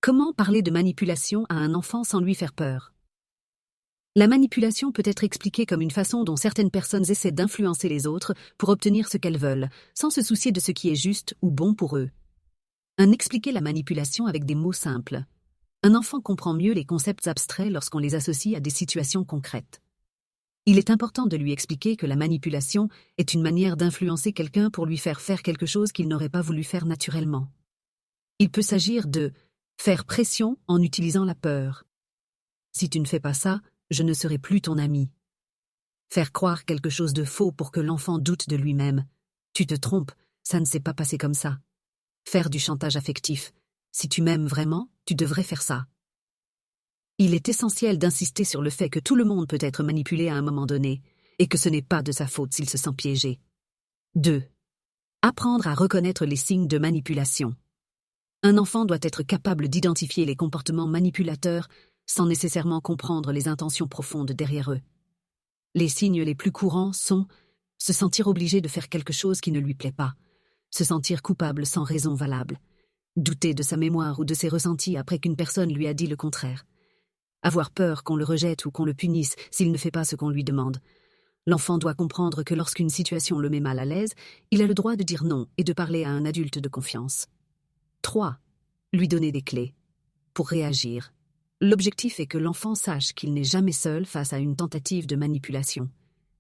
Comment parler de manipulation à un enfant sans lui faire peur? La manipulation peut être expliquée comme une façon dont certaines personnes essaient d'influencer les autres pour obtenir ce qu'elles veulent, sans se soucier de ce qui est juste ou bon pour eux. Expliquer la manipulation avec des mots simples. Un enfant comprend mieux les concepts abstraits lorsqu'on les associe à des situations concrètes. Il est important de lui expliquer que la manipulation est une manière d'influencer quelqu'un pour lui faire faire quelque chose qu'il n'aurait pas voulu faire naturellement. Il peut s'agir de faire pression en utilisant la peur. Si tu ne fais pas ça, je ne serai plus ton ami. Faire croire quelque chose de faux pour que l'enfant doute de lui-même. Tu te trompes, ça ne s'est pas passé comme ça. Faire du chantage affectif. Si tu m'aimes vraiment, tu devrais faire ça. Il est essentiel d'insister sur le fait que tout le monde peut être manipulé à un moment donné, et que ce n'est pas de sa faute s'il se sent piégé. 2. Apprendre à reconnaître les signes de manipulation. Un enfant doit être capable d'identifier les comportements manipulateurs sans nécessairement comprendre les intentions profondes derrière eux. Les signes les plus courants sont se sentir obligé de faire quelque chose qui ne lui plaît pas, se sentir coupable sans raison valable, douter de sa mémoire ou de ses ressentis après qu'une personne lui a dit le contraire, avoir peur qu'on le rejette ou qu'on le punisse s'il ne fait pas ce qu'on lui demande. L'enfant doit comprendre que lorsqu'une situation le met mal à l'aise, il a le droit de dire non et de parler à un adulte de confiance. 3. Lui donner des clés. Pour réagir. L'objectif est que l'enfant sache qu'il n'est jamais seul face à une tentative de manipulation.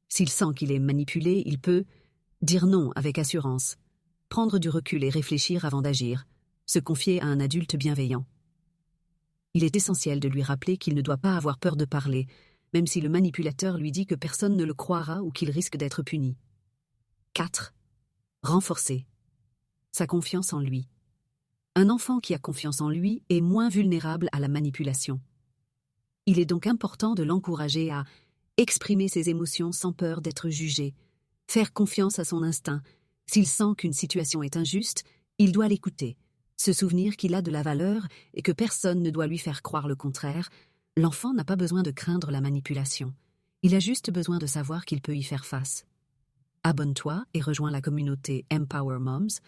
S'il sent qu'il est manipulé, il peut dire non avec assurance, prendre du recul et réfléchir avant d'agir, se confier à un adulte bienveillant. Il est essentiel de lui rappeler qu'il ne doit pas avoir peur de parler, même si le manipulateur lui dit que personne ne le croira ou qu'il risque d'être puni. 4. Renforcer sa confiance en lui. Un enfant qui a confiance en lui est moins vulnérable à la manipulation. Il est donc important de l'encourager à exprimer ses émotions sans peur d'être jugé, faire confiance à son instinct. S'il sent qu'une situation est injuste, il doit l'écouter, se souvenir qu'il a de la valeur et que personne ne doit lui faire croire le contraire. L'enfant n'a pas besoin de craindre la manipulation. Il a juste besoin de savoir qu'il peut y faire face. Abonne-toi et rejoins la communauté Empower Moms